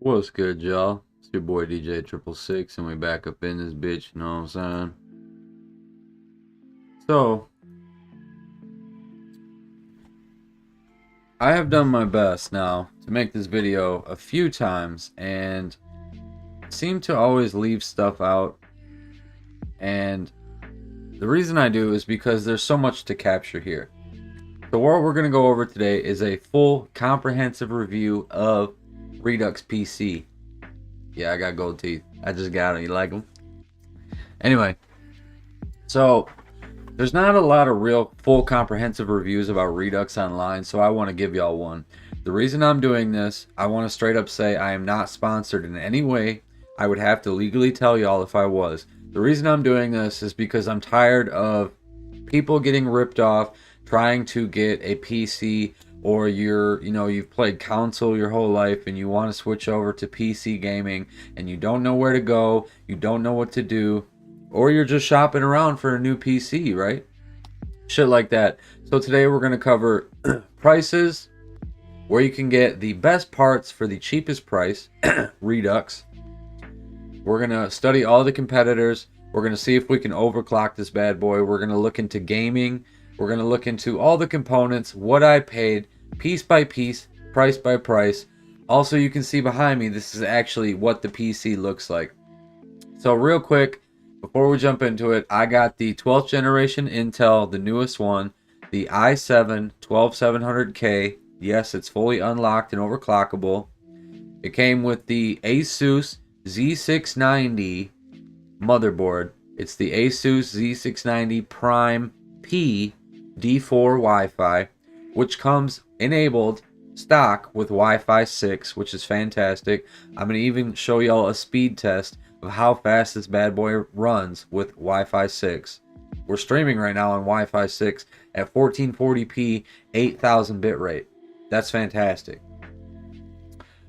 What's good, y'all? It's your boy DJ666, and we back up in this bitch, you know what I'm saying? So, I have done my best now to make this video a few times, and seem to always leave stuff out. And the reason I do is because there's so much to capture here. So what we're going to go over today is a full comprehensive review of Redux PC. Yeah, I got gold teeth. I just got them. You like them? Anyway, so there's not a lot of real full comprehensive reviews about Redux online, so I want to give y'all one. The reason I'm doing this, I want to straight up say I am not sponsored in any way. I would have to legally tell y'all if I was. The reason I'm doing this is because I'm tired of people getting ripped off trying to get a PC, or you've played console your whole life and you want to switch over to PC gaming and you don't know where to go, you don't know what to do, or you're just shopping around for a new PC, right? Shit like that. So today we're going to cover prices, where you can get the best parts for the cheapest price, Redux. We're going to study all the competitors. We're going to see if we can overclock this bad boy. We're going to look into gaming. We're going to look into all the components, what I paid, piece by piece, price by price. Also, you can see behind me, this is actually what the PC looks like. So real quick, before we jump into it, I got the 12th generation Intel, the newest one, the i7-12700K. Yes, it's fully unlocked and overclockable. It came with the ASUS Z690 motherboard. It's the ASUS Z690 Prime P D4 Wi-Fi, which comes enabled stock with Wifi⁶, which is fantastic. I'm going to even show y'all a speed test of how fast this bad boy runs with Wifi⁶. We're streaming right now on Wifi⁶ at 1440p, 8000 bitrate. That's fantastic.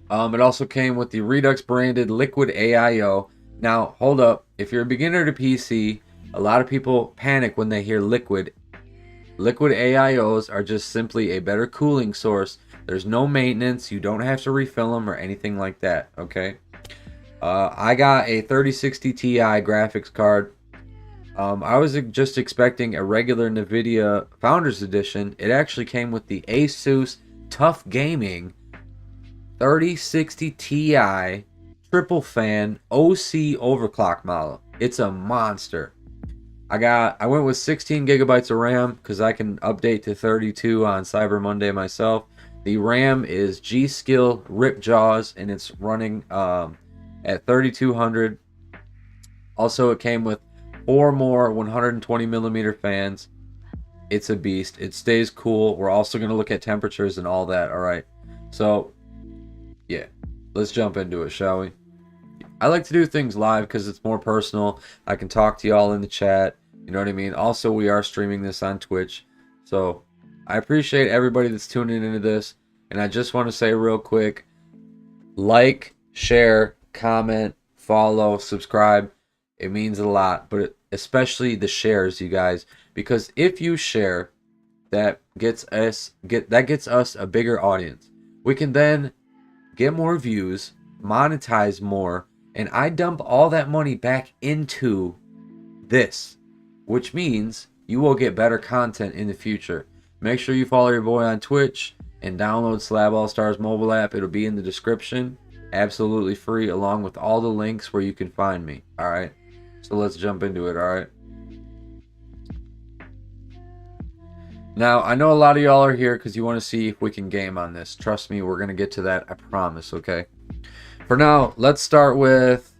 It also came with the Redux branded Liquid AIO. Now, hold up. If you're a beginner to PC, a lot of people panic when they hear Liquid. Liquid AIOs are just simply a better cooling source. There's no maintenance. You don't have to refill them or anything like that, okay? I got a 3060 Ti graphics card. I was just expecting a regular NVIDIA Founders Edition. It actually came with the ASUS Tough Gaming 3060 Ti triple fan OC overclock model. It's a monster. I went with 16 gigabytes of RAM because I can update to 32 on Cyber Monday myself. The RAM is G-Skill Ripjaws, and it's running at 3200. Also, it came with 4 more 120 millimeter fans. It's a beast. It stays cool. We're also going to look at temperatures and all that. All right. So, yeah, let's jump into it, shall we? I like to do things live because it's more personal. I can talk to y'all in the chat. You know what I mean? Also, we are streaming this on Twitch. So, I appreciate everybody that's tuning into this. And I just want to say real quick, like, share, comment, follow, subscribe. It means a lot, but especially the shares, you guys. Because if you share, that gets us a bigger audience. We can then get more views, monetize more, and I dump all that money back into this, which means you will get better content in the future. Make sure you follow your boy on Twitch and download Slab All Stars mobile app. It'll be in the description, absolutely free, along with all the links where you can find me. All right, so let's jump into it. All right. Now, I know a lot of y'all are here because you want to see if we can game on this. Trust me, we're going to get to that, I promise, okay? For now, let's start with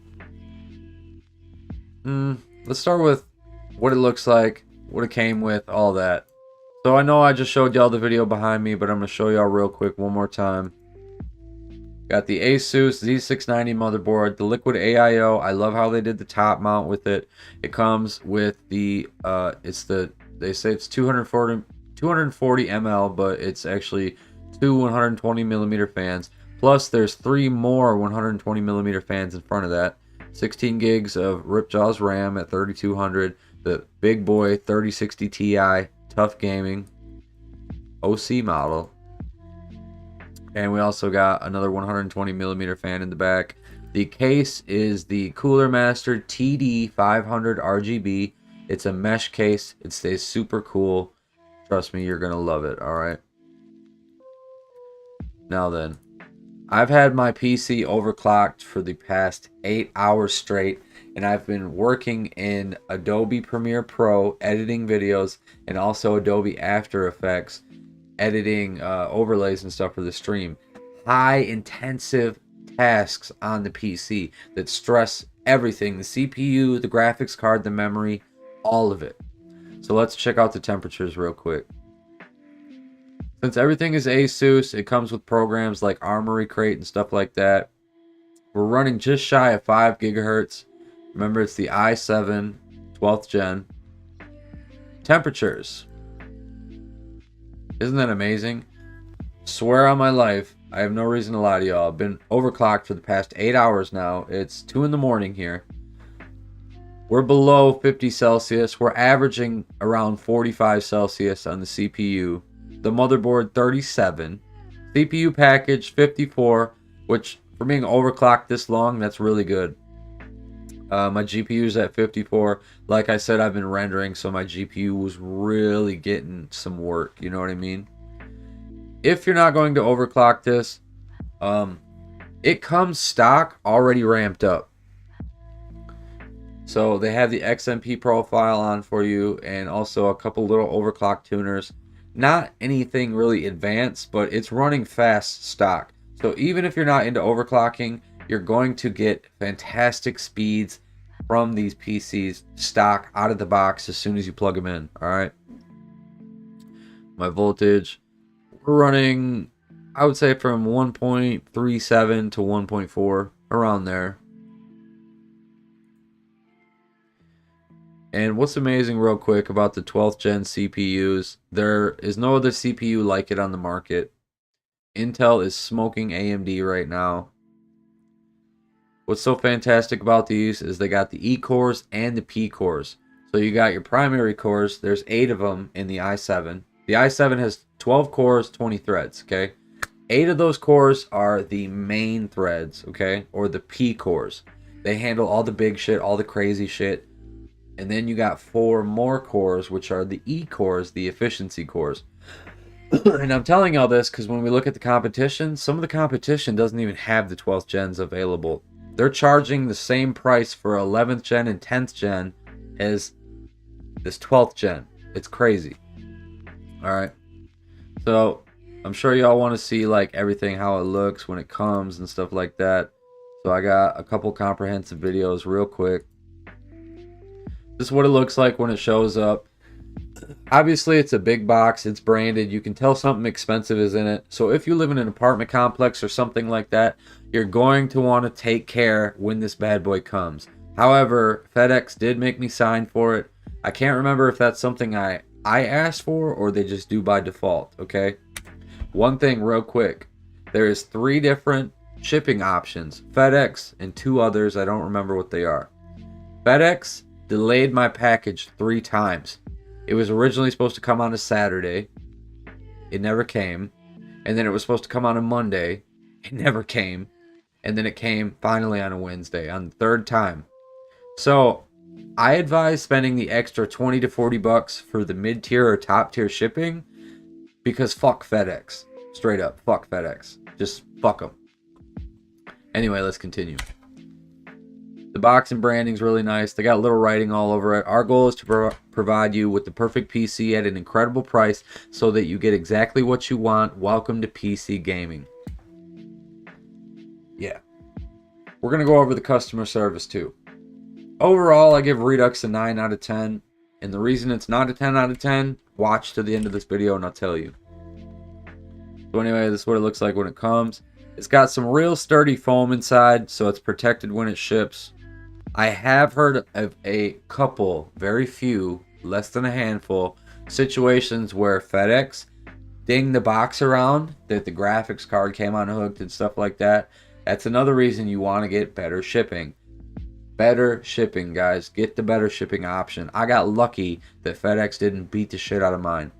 what it looks like, what it came with, all that. So I know I just showed y'all the video behind me, but I'm going to show y'all real quick one more time. Got the ASUS Z690 motherboard, the Liquid AIO. I love how they did the top mount with it. It comes with the they say it's 240 ml, but it's actually 2 120 millimeter fans. Plus, there's 3 more 120 millimeter fans in front of that. 16 gigs of Ripjaws RAM at 3200. The big boy 3060 Ti Tough Gaming OC model. And we also got another 120mm fan in the back. The case is the Cooler Master TD500 RGB. It's a mesh case. It stays super cool. Trust me, you're going to love it, alright? Now then, I've had my PC overclocked for the past 8 hours straight, and I've been working in Adobe Premiere Pro, editing videos, and also Adobe After Effects, editing overlays and stuff for the stream. High intensive tasks on the PC that stress everything, the CPU, the graphics card, the memory, all of it. So let's check out the temperatures real quick. Since everything is ASUS, it comes with programs like Armory Crate and stuff like that. We're running just shy of 5 gigahertz. Remember, it's the i7 12th gen. Temperatures. Isn't that amazing? Swear on my life, I have no reason to lie to y'all. I've been overclocked for the past 8 hours now. It's 2 in the morning here. We're below 50 Celsius. We're averaging around 45 Celsius on the CPU. The motherboard 37. CPU package 54, which for being overclocked this long, that's really good. My GPU is at 54. Like I said, I've been rendering, so my GPU was really getting some work. You know what I mean? If you're not going to overclock this, it comes stock already ramped up. So they have the XMP profile on for you, and also a couple little overclock tuners. Not anything really advanced, but it's running fast stock. So even if you're not into overclocking, you're going to get fantastic speeds from these PCs stock out of the box as soon as you plug them in. Alright. My voltage, we're running, I would say, from 1.37 to 1.4, around there. And what's amazing real quick about the 12th gen CPUs, there is no other CPU like it on the market. Intel is smoking AMD right now. What's so fantastic about these is they got the E cores and the P cores. So you got your primary cores, there's 8 of them in the i7. The i7 has 12 cores, 20 threads, okay? 8 of those cores are the main threads, okay? Or the P cores. They handle all the big shit, all the crazy shit. And then you got 4 more cores, which are the E cores, the efficiency cores. And I'm telling y'all this because when we look at the competition, some of the competition doesn't even have the 12th gens available. They're charging the same price for 11th gen and 10th gen as this 12th gen. It's crazy. Alright. So, I'm sure y'all want to see like everything, how it looks when it comes and stuff like that. So I got a couple comprehensive videos real quick. This is what it looks like when it shows up. Obviously, it's a big box. It's branded. You can tell something expensive is in it. So if you live in an apartment complex or something like that, you're going to want to take care when this bad boy comes. However, FedEx did make me sign for it. I can't remember if that's something I asked for or they just do by default, okay? One thing real quick. There is 3 different shipping options. FedEx and 2 others. I don't remember what they are. FedEx delayed my package 3 times. It was originally supposed to come on a Saturday. It never came. And then it was supposed to come on a Monday. It never came. And then it came finally on a Wednesday, on the 3rd time. So I advise spending the extra 20 to 40 bucks for the mid-tier or top-tier shipping, because fuck FedEx. Straight up, fuck FedEx. Just fuck them. Anyway, let's continue. The box and branding's really nice. They got little writing all over it. Our goal is to provide you with the perfect PC at an incredible price so that you get exactly what you want. Welcome to PC gaming. Yeah. We're going to go over the customer service too. Overall, I give Redux a 9 out of 10. And the reason it's not a 10 out of 10, watch to the end of this video and I'll tell you. So anyway, this is what it looks like when it comes. It's got some real sturdy foam inside, so it's protected when it ships. I have heard of a couple, very few, less than a handful, situations where FedEx dinged the box around, that the graphics card came unhooked and stuff like that. That's another reason you want to get better shipping. Better shipping, guys. Get the better shipping option. I got lucky that FedEx didn't beat the shit out of mine.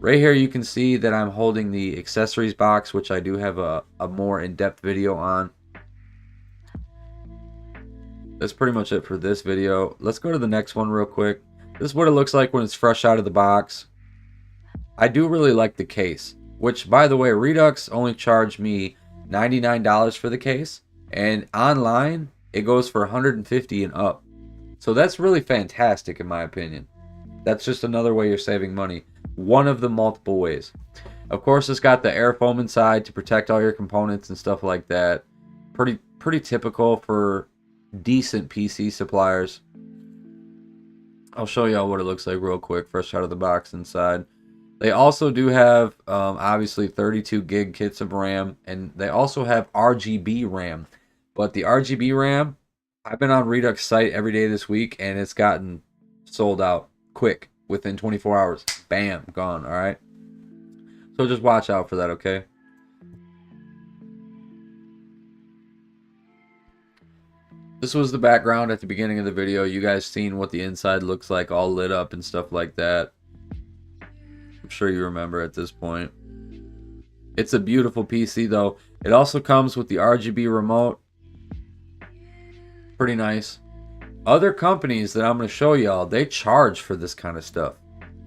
Right here you can see that I'm holding the accessories box, which I do have a more in-depth video on. That's pretty much it for this video. Let's go to the next one real quick. This is what it looks like when it's fresh out of the box. I do really like the case, which, by the way, Redux only charged me $99 for the case, and online it goes for $150 and up. So that's really fantastic in my opinion. That's just another way you're saving money. One of the multiple ways. Of course, it's got the air foam inside to protect all your components and stuff like that. Pretty typical for decent PC suppliers. I'll show y'all what it looks like real quick, fresh out of the box inside. They also do have obviously 32 gig kits of RAM, and they also have RGB RAM. But the RGB RAM, I've been on Redux site every day this week, and it's gotten sold out quick within 24 hours. Bam, gone. All right. So just watch out for that, okay? This was the background at the beginning of the video. You guys seen what the inside looks like, all lit up and stuff like that. I'm sure you remember at this point. It's a beautiful PC though. It also comes with the RGB remote. Pretty nice. Other companies that I'm going to show y'all, they charge for this kind of stuff.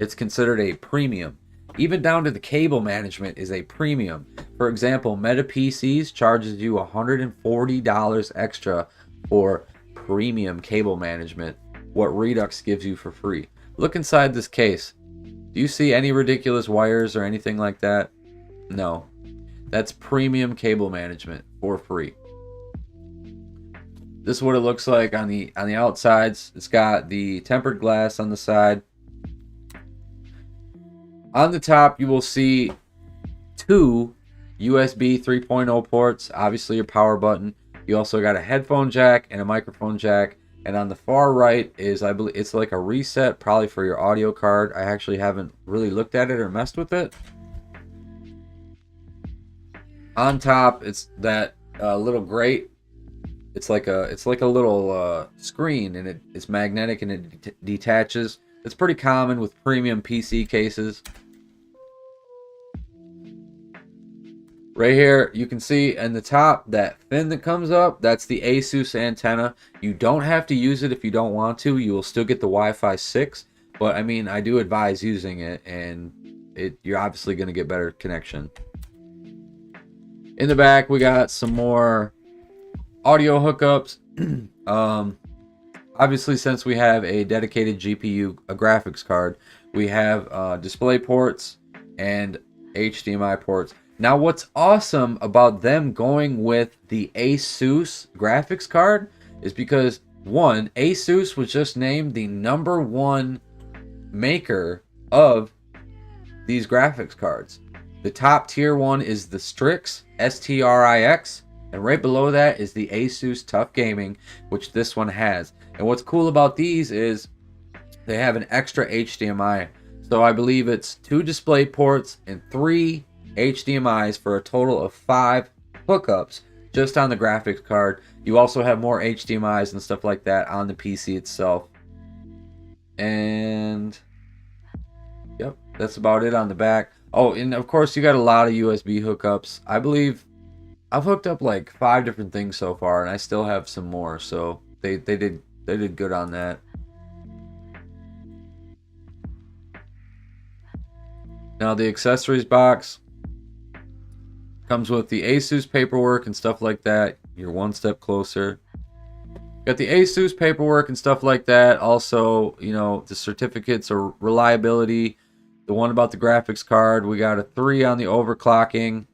It's considered a premium. Even down to the cable management is a premium. For example, Meta PCs charges you $140 extra for premium cable management, what Redux gives you for free. Look inside this case. Do you see any ridiculous wires or anything like that? No. That's premium cable management for free. This is what it looks like on the outsides. It's got the tempered glass on the side. On the top, you will see two USB 3.0 ports, obviously your power button. You also got a headphone jack and a microphone jack. And on the far right is, I believe, it's like a reset, probably for your audio card. I actually haven't really looked at it or messed with it. On top, it's that little grate. It's like a little screen, and it's magnetic and it detaches. It's pretty common with premium PC cases. Right here, you can see in the top, that fin that comes up, that's the ASUS antenna. You don't have to use it if you don't want to. You will still get the Wi-Fi⁶, but I mean, I do advise using it, and you're obviously going to get better connection. In the back, we got some more audio hookups. Obviously, since we have a dedicated GPU, a graphics card, we have display ports and HDMI ports. Now, what's awesome about them going with the ASUS graphics card is because, one, ASUS was just named the #1 maker of these graphics cards. The top tier one is the Strix, STRIX, and right below that is the ASUS Tough Gaming, which this one has. And what's cool about these is they have an extra HDMI. So I believe it's 2 display ports and 3 HDMIs for a total of 5 hookups just on the graphics card. You also have more HDMIs and stuff like that on the PC itself. And yep, that's about it on the back. Oh, and of course you got a lot of USB hookups. I believe I've hooked up like 5 different things so far, and I still have some more. So they did good on that. Now the accessories box comes with the ASUS paperwork and stuff like that. You're one step closer. Got the ASUS paperwork and stuff like that. Also, you know, the certificates of reliability. The one about the graphics card. We got a 3 on the overclocking.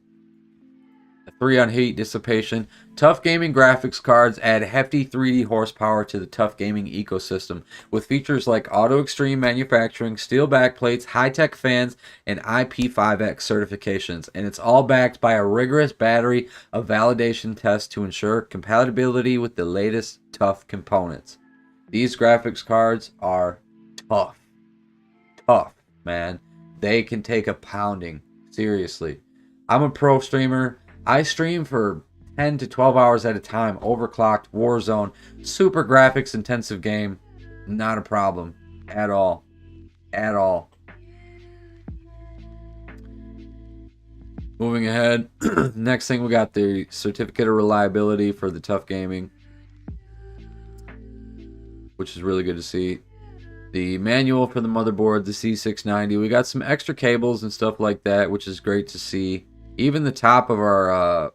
A 3 on heat dissipation. Tough Gaming graphics cards add hefty 3D horsepower to the Tough Gaming ecosystem with features like Auto Extreme manufacturing, steel backplates, high-tech fans, and IP5X certifications. And it's all backed by a rigorous battery of validation tests to ensure compatibility with the latest Tough components. These graphics cards are tough. Tough, man. They can take a pounding. Seriously. I'm a pro streamer. I stream for 10 to 12 hours at a time, overclocked, Warzone, super graphics intensive game. Not a problem at all. At all. Moving ahead, next thing we got the certificate of reliability for the Tough Gaming, which is really good to see. The manual for the motherboard, the C690. We got some extra cables and stuff like that, which is great to see. Even the top of our,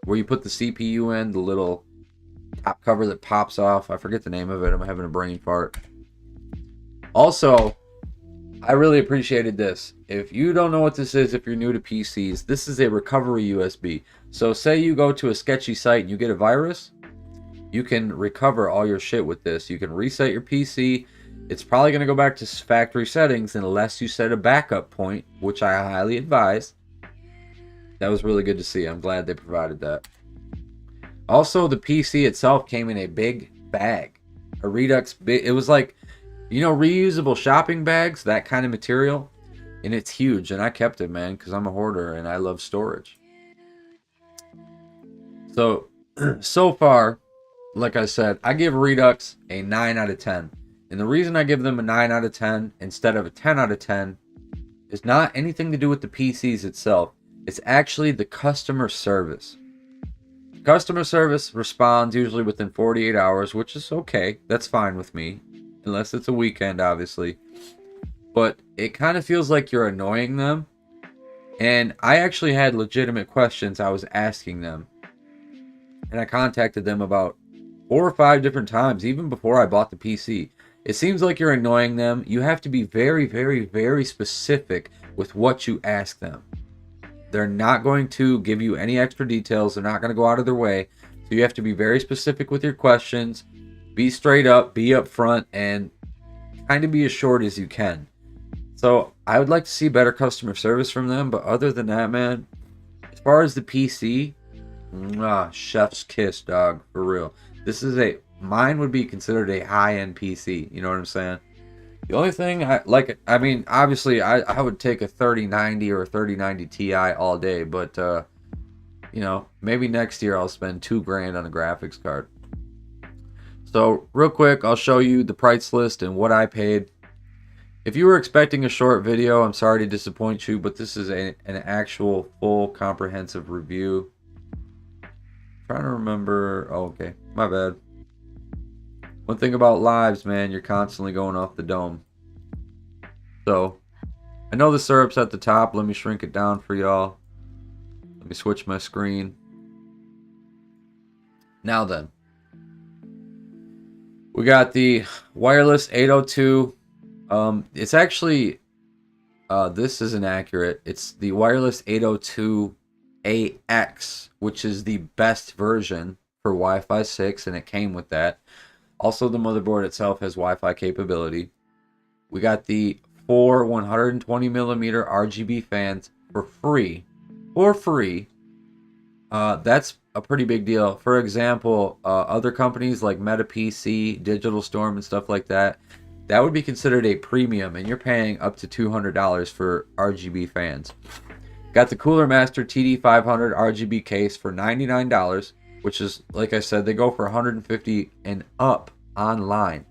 where you put the CPU in, the little top cover that pops off. I forget the name of it. I'm having a brain fart. Also, I really appreciated this. If you don't know what this is, if you're new to PCs, this is a recovery USB. So say you go to a sketchy site and you get a virus, you can recover all your shit with this. You can reset your PC. It's probably going to go back to factory settings unless you set a backup point, which I highly advise. That was really good to see. I'm glad they provided that. Also, the PC itself came in a big bag. A Redux big. It was like, you know, reusable shopping bags, that kind of material. And it's huge. And I kept it, man, because I'm a hoarder and I love storage. So far, like I said, I give Redux a 9 out of 10. And the reason I give them a 9 out of 10 instead of a 10 out of 10 is not anything to do with the PCs itself. It's actually the customer service. Customer service responds usually within 48 hours, which is okay. That's fine with me. Unless it's a weekend, obviously. But it kind of feels like you're annoying them. And I actually had legitimate questions I was asking them. And I contacted them about 4 or 5 different times, even before I bought the PC. It seems like you're annoying them. You have to be very, very, very specific with what you ask them. They're not going to give you any extra details. They're not going to go out of their way. So you have to be very specific with your questions. Be straight up, be upfront, and kind of be as short as you can. So I would like to see better customer service from them. But other than that, man, as far as the PC, chef's kiss, dog, for real. This is mine would be considered a high-end PC. You know what I'm saying? The only thing I mean, obviously, I would take a 3090 or a 3090 Ti all day, but you know, maybe next year I'll spend $2,000 on a graphics card. So real quick, I'll show you the price list and what I paid. If you were expecting a short video, I'm sorry to disappoint you, but this is an actual full comprehensive review. Trying to remember. Oh, okay, my bad. One thing about lives, man, you're constantly going off the dome. So, I know the syrup's at the top. Let me shrink it down for y'all. Let me switch my screen. Now then. We got the wireless 802. It's actually, this isn't accurate. It's the wireless 802AX, which is the best version for Wi-Fi 6, and it came with that. Also, the motherboard itself has Wi-Fi capability. We got the 4 120mm RGB fans for free. For free. That's a pretty big deal. For example, other companies like Meta PC, Digital Storm, and stuff like that, that would be considered a premium, and you're paying up to $200 for RGB fans. Got the Cooler Master TD500 RGB case for $99, which is, like I said, they go for $150 and up online.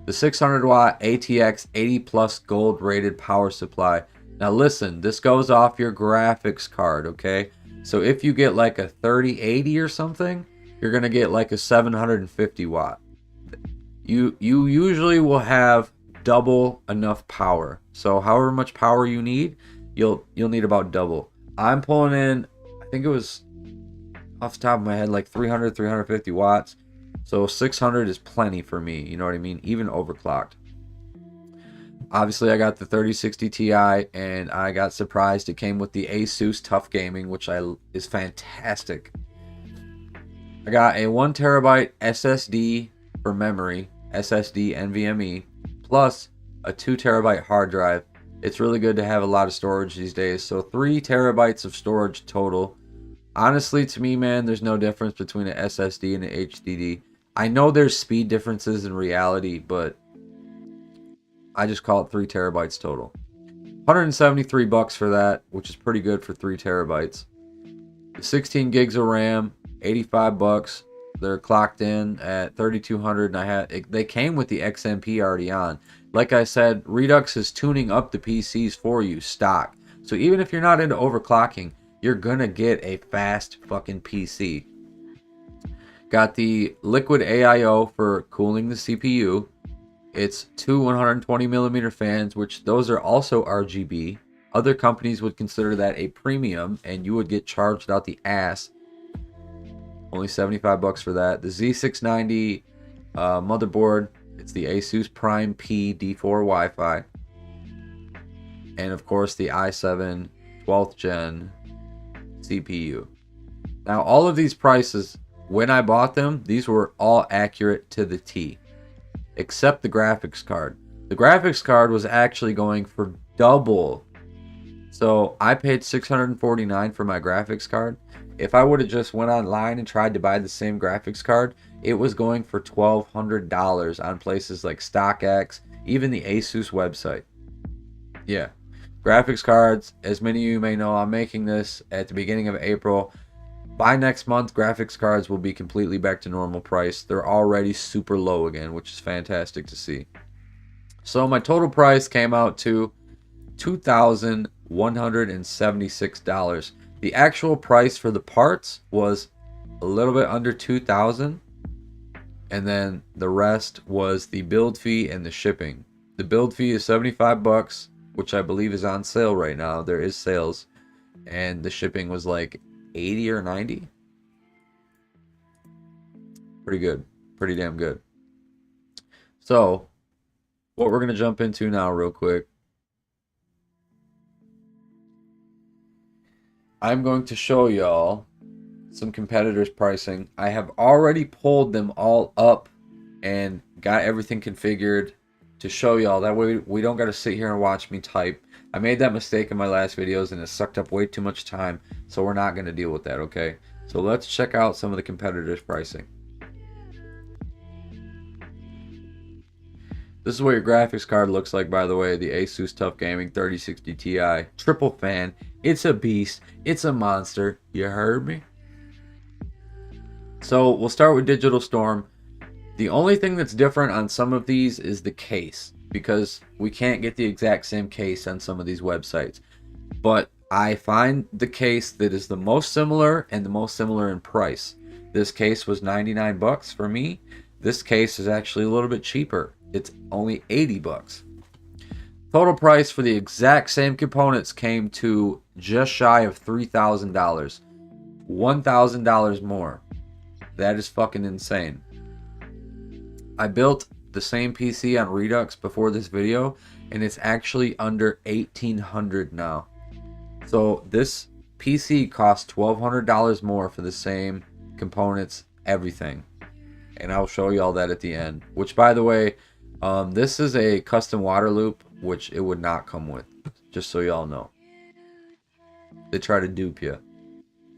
The 600 watt ATX 80 plus gold rated power supply. Now listen, this goes off your graphics card, okay? So if you get like a 3080 or something, you're gonna get like a 750 watt. You usually will have double enough power. So however much power you need, you'll need about double. I'm pulling in, I think it was off the top of my head like 350 watts. So 600 is plenty for me, you know what I mean? Even overclocked. Obviously I got the 3060 Ti, and I got surprised it came with the ASUS Tough Gaming, which is fantastic. I got a 1TB SSD for memory, SSD NVMe, plus a 2TB hard drive. It's really good to have a lot of storage these days. So 3 terabytes of storage total. Honestly, to me, man, there's no difference between an SSD and an HDD. I know there's speed differences in reality, but I just call it 3 terabytes total. $173 for that, which is pretty good for 3 terabytes. 16 gigs of RAM, $85. They're clocked in at 3200, and they came with the XMP already on. Like I said, Redux is tuning up the PCs for you stock. So even if you're not into overclocking, you're gonna get a fast fucking PC. Got the liquid AIO for cooling the CPU. It's two 120mm fans, which those are also RGB. Other companies would consider that a premium, and you would get charged out the ass. Only 75 bucks for that. The Z690 motherboard, it's the ASUS Prime P D4 Wi-Fi. And of course the i7 12th gen CPU. Now all of these prices, when I bought them, these were all accurate to the T. Except the graphics card. The graphics card was actually going for double. So I paid $649 for my graphics card. If I would have just went online and tried to buy the same graphics card, it was going for $1,200 on places like StockX, even the ASUS website. Yeah. Graphics cards, as many of you may know, I'm making this at the beginning of April. By next month, graphics cards will be completely back to normal price. They're already super low again, which is fantastic to see. So my total price came out to $2,176. The actual price for the parts was a little bit under $2,000, and then the rest was the build fee and the shipping. The build fee is 75 bucks, which I believe is on sale right now. There is sales, and the shipping was like 80 or 90. Pretty good. Pretty damn good. So what we're going to jump into now real quick, I'm going to show y'all some competitors' pricing. I have already pulled them all up and got everything configured to show y'all. That way we don't got to sit here and watch me type. I made that mistake in my last videos and it sucked up way too much time, so we're not going to deal with that, okay? So let's check out some of the competitors' pricing. This is what your graphics card looks like, by the way. The ASUS TUF Gaming 3060 Ti. Triple fan. It's a beast. It's a monster. You heard me? So we'll start with Digital Storm. The only thing that's different on some of these is the case, because we can't get the exact same case on some of these websites. But I find the case that is the most similar and the most similar in price. This case was 99 bucks for me. This case is actually a little bit cheaper. It's only 80 bucks. Total price for the exact same components came to just shy of $3,000. $1,000 more. That is fucking insane. I built the same PC on Redux before this video, and it's actually under $1,800 now. So this PC costs $1,200 more for the same components, everything. And I'll show you all that at the end. Which, by the way, this is a custom water loop, which it would not come with. Just so y'all know. They try to dupe you.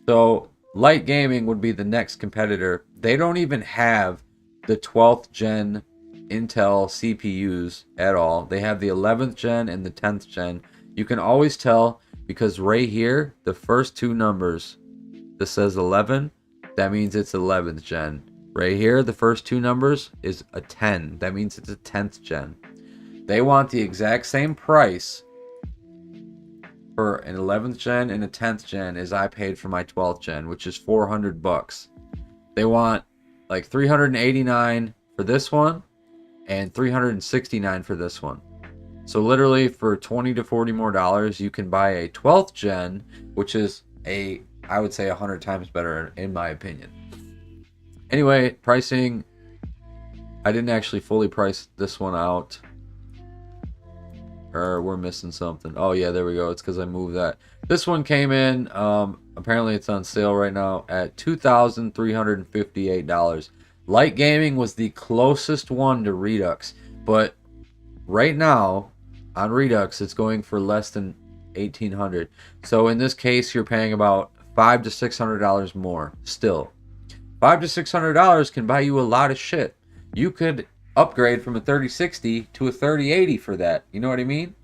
So Light Gaming would be the next competitor. They don't even have the 12th gen Intel CPUs at all. They have the 11th gen and the 10th gen. You can always tell because right here, the first two numbers, this says 11, that means it's 11th gen. Right here, the first two numbers is a 10. That means it's a 10th gen. They want the exact same price for an 11th gen and a 10th gen as I paid for my 12th gen, which is 400 bucks. They want like 389 for this one and 369 for this one. So literally for 20 to 40 more dollars, you can buy a 12th gen, which is I would say 100 times better in my opinion. Anyway, pricing, I didn't actually fully price this one out. Or we're missing something. Oh yeah, there we go. It's because I moved that. This one came in, apparently it's on sale right now at $2,358. Light Gaming was the closest one to Redux, but right now on Redux it's going for less than $1,800. So in this case, you're paying about $500 to $600 more still. $500 to $600 can buy you a lot of shit. You could upgrade from a 3060 to a 3080 for that. You know what I mean?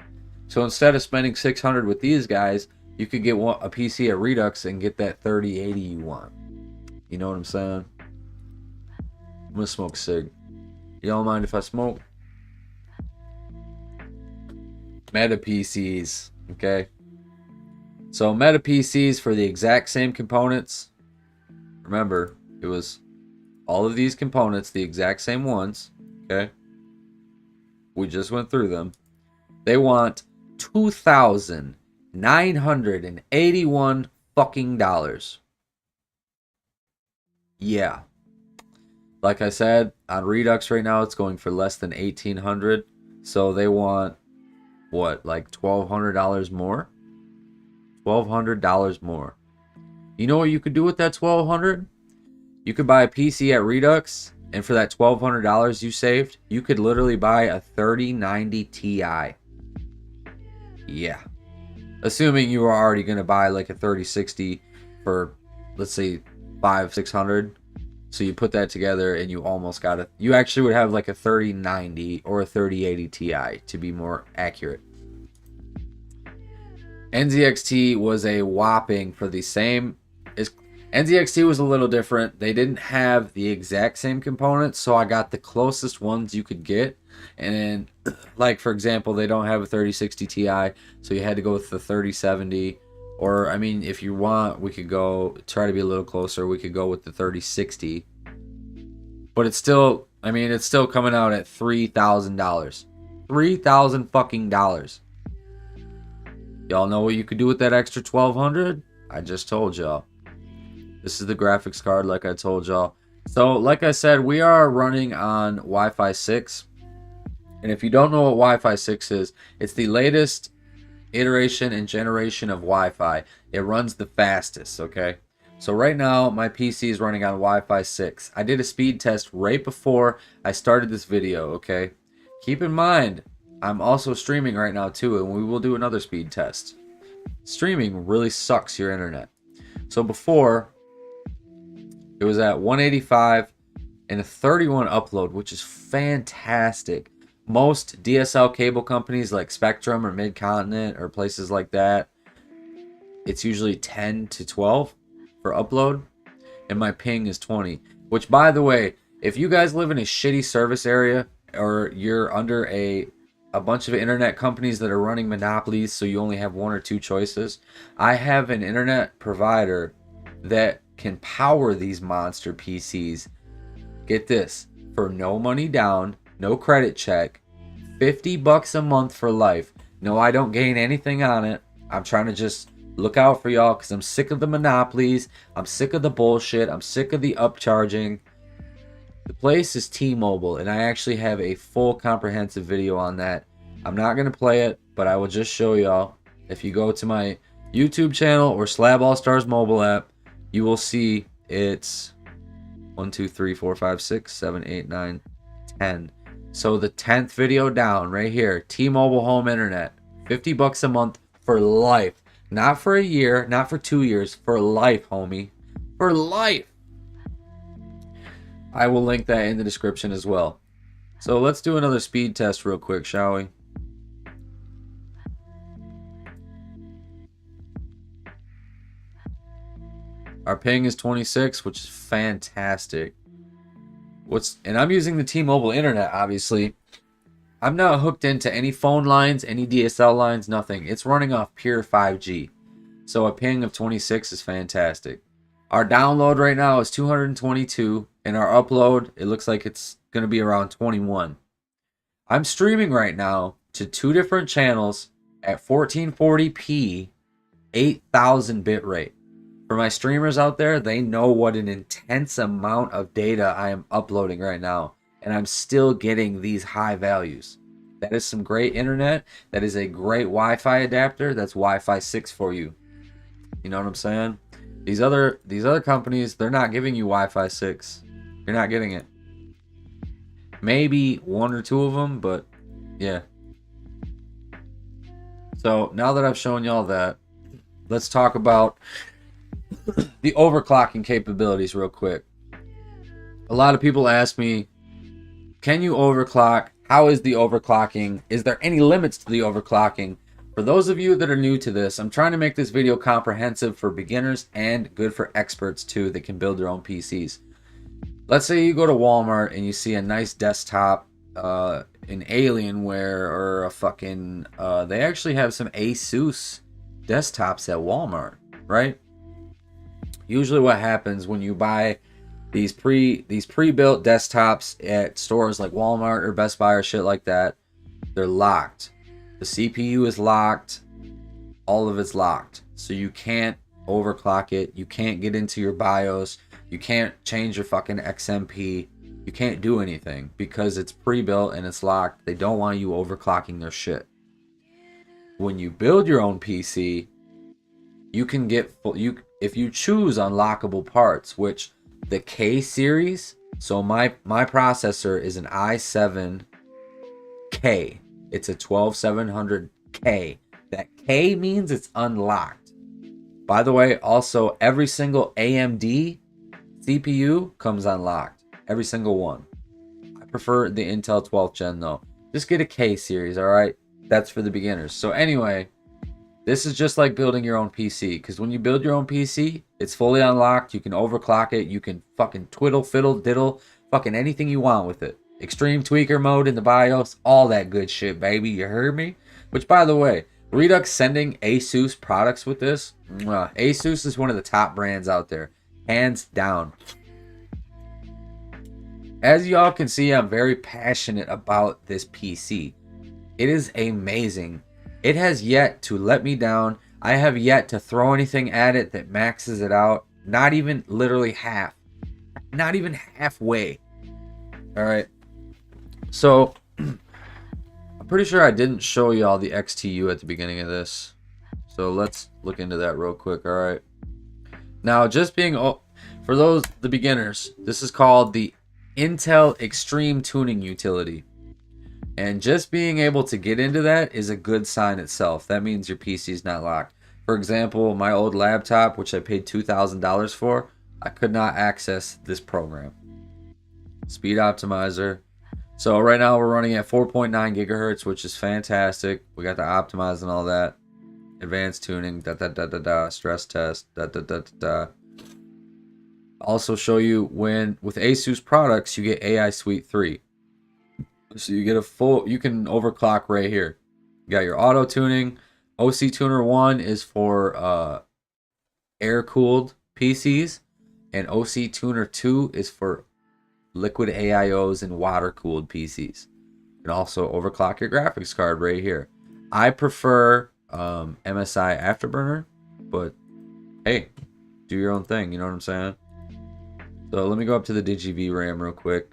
So instead of spending $600 with these guys, you could get a PC at Redux and get that 3080 you want. You know what I'm saying? I'm gonna smoke a cig. Y'all mind if I smoke? Meta PCs, okay? So Meta PCs for the exact same components. Remember, it was all of these components, the exact same ones. Okay. We just went through them. They want $2,981 fucking dollars. Yeah. Like I said, on Redux right now, it's going for less than $1,800. So they want, what, like $1,200 more? $1,200 more. You know what you could do with that $1,200? You could buy a PC at Redux, and for that $1,200 you saved, you could literally buy a 3090 Ti. Yeah. Assuming you were already going to buy like a 3060 for, let's say, $500-$600. So you put that together and you almost got it. You actually would have like a 3090 or a 3080 Ti to be more accurate. NZXT was a whopping for the same. NZXT was a little different. They didn't have the exact same components, so I got the closest ones you could get. And then, like for example, they don't have a 3060 Ti, so you had to go with the 3070. Or, I mean, if you want, we could go, try to be a little closer, we could go with the 3060. But it's still, I mean, it's still coming out at $3,000. $3,000 fucking dollars. Y'all know what you could do with that extra $1,200? I just told y'all. This is the graphics card, like I told y'all. So, like I said, we are running on Wifi⁶. And if you don't know what Wifi⁶ is, it's the latest iteration and generation of Wi-Fi. It runs the fastest, okay? So right now, my PC is running on Wifi⁶. I did a speed test right before I started this video, okay? Keep in mind, I'm also streaming right now too, and we will do another speed test. Streaming really sucks your internet. So before, it was at 185 and a 31 upload, which is fantastic. Most DSL cable companies like Spectrum or Mid-Continent or places like that, it's usually 10 to 12 for upload, and my ping is 20. Which, by the way, if you guys live in a shitty service area or you're under a bunch of internet companies that are running monopolies, so you only have one or two choices, I have an internet provider that can power these monster PCs. Get this, for no money down, no credit check, $50 a month for life. No, I don't gain anything on it. I'm trying to just look out for y'all because I'm sick of the monopolies. I'm sick of the bullshit. I'm sick of the upcharging. The place is T-Mobile, and I actually have a full comprehensive video on that. I'm not going to play it, but I will just show y'all. If you go to my YouTube channel or Slab All Stars mobile app, you will see it's 1, 2, 3, 4, 5, 6, 7, 8, 9, 10. So the 10th video down right here, T-Mobile home internet, $50 a month for life. Not for a year, not for 2 years, for life, homie. For life. I will link that in the description as well. So let's do another speed test real quick, shall we? Our ping is 26, which is fantastic. And I'm using the T-Mobile internet, obviously. I'm not hooked into any phone lines, any DSL lines, nothing. It's running off pure 5G. So a ping of 26 is fantastic. Our download right now is 222, and our upload, it looks like it's going to be around 21. I'm streaming right now to 2 different channels at 1440p, 8,000 bit rate. For my streamers out there, they know what an intense amount of data I am uploading right now, and I'm still getting these high values. That is some great internet. That is a great Wi-Fi adapter. That's Wifi⁶ for you. You know what I'm saying? These other companies, they're not giving you Wifi⁶. You're not getting it. Maybe 1 or 2 of them, but yeah. So now that I've shown y'all that, let's talk about the overclocking capabilities real quick. A lot of people ask me, can you overclock? How is the overclocking? Is there any limits to the overclocking? For those of you that are new to this, I'm trying to make this video comprehensive for beginners and good for experts too that can build their own PCs. Let's say you go to Walmart and you see a nice desktop, an Alienware or a fucking, they actually have some ASUS desktops at Walmart, right? Usually what happens when you buy these pre-built desktops at stores like Walmart or Best Buy or shit like that, they're locked. The CPU is locked. All of it's locked. So you can't overclock it. You can't get into your BIOS. You can't change your fucking XMP. You can't do anything because it's pre-built and it's locked. They don't want you overclocking their shit. When you build your own PC, you can get if you choose unlockable parts, which the K series, so my processor is an i7 K. It's a 12700K. That K means it's unlocked. By the way, also every single AMD CPU comes unlocked. Every single one. I prefer the Intel 12th gen though. Just get a K series, alright? That's for the beginners. So anyway, this is just like building your own PC. Because when you build your own PC, it's fully unlocked. You can overclock it. You can fucking twiddle, fiddle, diddle, fucking anything you want with it. Extreme tweaker mode in the BIOS. All that good shit, baby. You heard me? Which, by the way, Redux sending ASUS products with this. ASUS is one of the top brands out there. Hands down. As y'all can see, I'm very passionate about this PC. It is amazing. It has yet to let me down. I have yet to throw anything at it that maxes it out. Not even literally half. Not even halfway. Alright. So, I'm pretty sure I didn't show y'all the XTU at the beginning of this. So let's look into that real quick, alright? Now, just being... for those, the beginners, this is called the Intel Extreme Tuning Utility. And just being able to get into that is a good sign itself. That means your PC is not locked. For example, my old laptop, which I paid $2,000 for, I could not access this program. Speed optimizer. So right now we're running at 4.9 gigahertz, which is fantastic. We got the optimize and all that. Advanced tuning, stress test, Also show you when with ASUS products you get AI Suite 3. So you get a full, you can overclock right here. You got your auto tuning. OC Tuner 1 is for air cooled PCs, and OC Tuner 2 is for liquid AIOs and water cooled PCs. You can also overclock your graphics card right here. I prefer MSI Afterburner, but hey, do your own thing, you know what I'm saying? So let me go up to the DigiV RAM real quick.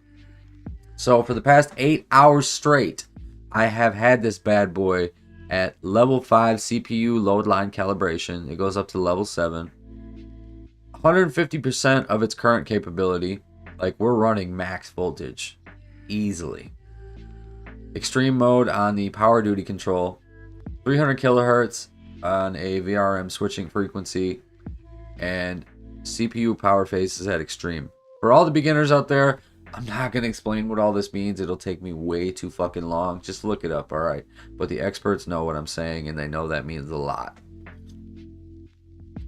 So for the past 8 hours straight, I have had this bad boy at level 5 CPU load line calibration. It goes up to level 7. 150% of its current capability. Like, we're running max voltage easily. Extreme mode on the power duty control. 300 kilohertz on a VRM switching frequency. And CPU power phase is at extreme. For all the beginners out there, I'm not going to explain what all this means. It'll take me way too fucking long. Just look it up, alright? But the experts know what I'm saying, and they know that means a lot.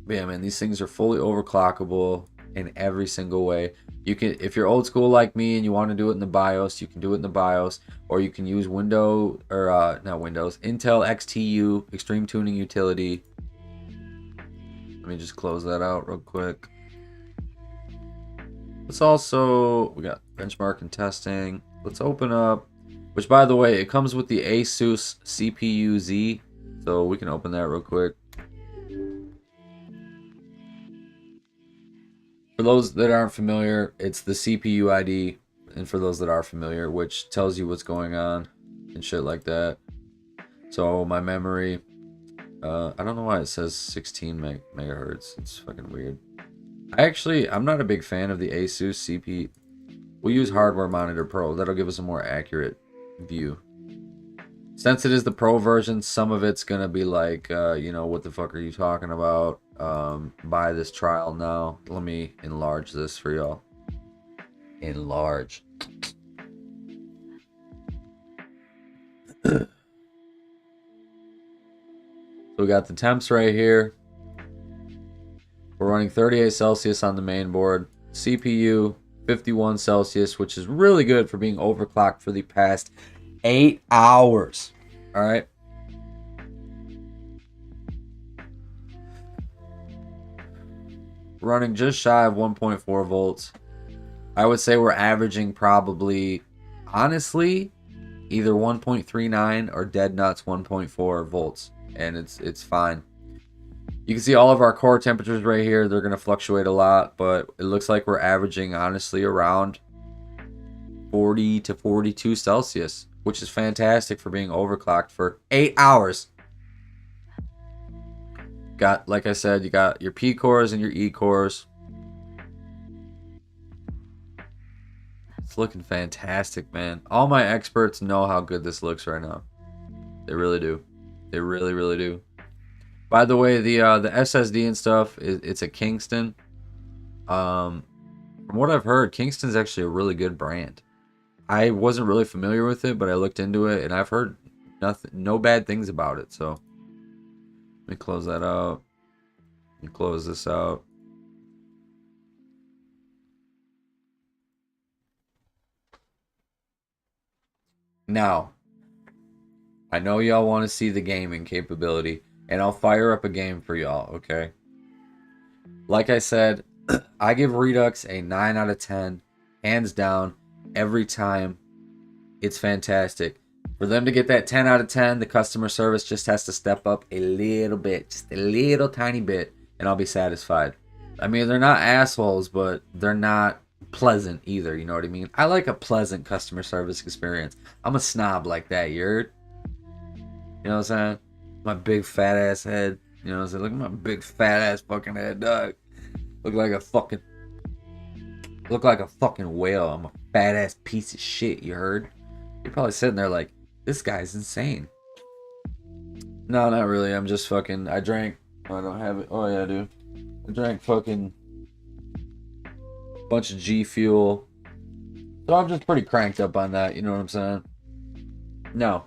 But yeah, man, these things are fully overclockable in every single way. You can, if you're old school like me and you want to do it in the BIOS, you can do it in the BIOS, or you can use not Windows, Intel XTU, Extreme Tuning Utility. Let me just close that out real quick. Let's also, we got benchmark and testing. Let's open up, which by the way, it comes with the ASUS CPU Z, so we can open that real quick. For those that aren't familiar, it's the CPU ID, and for those that are familiar, which tells you what's going on and shit like that. So my memory, I don't know why it says 16 megahertz. It's fucking weird. I'm not a big fan of the ASUS CPU. We'll use Hardware Monitor Pro. That'll give us a more accurate view. Since it is the Pro version, some of it's gonna be like, you know, what the fuck are you talking about? Buy this trial now. Let me enlarge this for y'all. Enlarge. So we got the temps right here. We're running 38 Celsius on the main board. CPU 51 Celsius, which is really good for being overclocked for the past 8 hours. Alright. running just shy of 1.4 volts. I would say we're averaging probably, honestly, either 1.39 or dead nuts 1.4 volts, and it's fine. You can see all of our core temperatures right here. They're going to fluctuate a lot, but it looks like we're averaging, honestly, around 40 to 42 Celsius, which is fantastic for being overclocked for 8 hours. Got, like I said, you got your P cores and your E cores. It's looking fantastic, man. All my experts know how good this looks right now. They really do. They really, really do. By the way, the SSD and stuff, it's a Kingston. From what I've heard, Kingston's actually a really good brand. I wasn't really familiar with it, but I looked into it and I've heard no bad things about it. So let me close that out. Let me close this out. Now, I know y'all want to see the gaming capability, and I'll fire up a game for y'all, okay? Like I said, I give Redux a 9 out of 10, hands down, every time. It's fantastic. For them to get that 10 out of 10, the customer service just has to step up a little bit, just a little tiny bit, and I'll be satisfied. I mean, they're not assholes, but they're not pleasant either, you know what I mean? I like a pleasant customer service experience. I'm a snob like that, you heard? You know what I'm saying? My big fat ass head. You know what I'm saying? Look at my big fat ass fucking head, dog. Look like a fucking whale. I'm a fat ass piece of shit, you heard? You're probably sitting there like, this guy's insane. No, not really. I'm just fucking, I drank, I don't have it. Oh yeah, I do. I drank fucking bunch of G Fuel. So I'm just pretty cranked up on that, you know what I'm saying? No.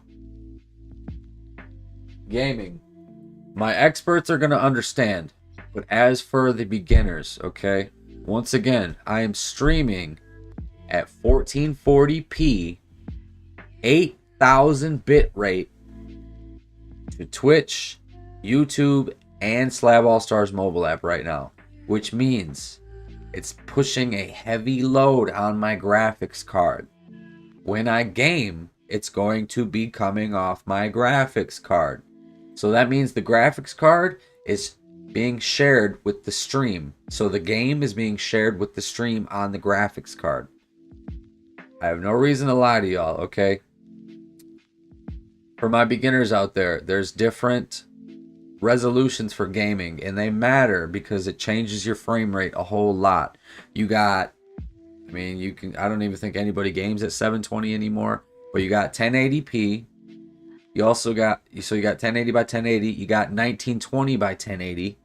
Gaming. My experts are going to understand. But as for the beginners, okay? Once again, I am streaming at 1440p, 8,000 bit rate to Twitch, YouTube, and Slab All Stars mobile app right now. Which means it's pushing a heavy load on my graphics card. When I game, it's going to be coming off my graphics card. So that means the graphics card is being shared with the stream. So the game is being shared with the stream on the graphics card. I have no reason to lie to y'all, okay? For my beginners out there, there's different resolutions for gaming, and they matter because it changes your frame rate a whole lot. You got, I mean, you can, I don't even think anybody games at 720 anymore, but you got 1080p. You also got, so you got 1080 by 1080, you got 1920 by 1080,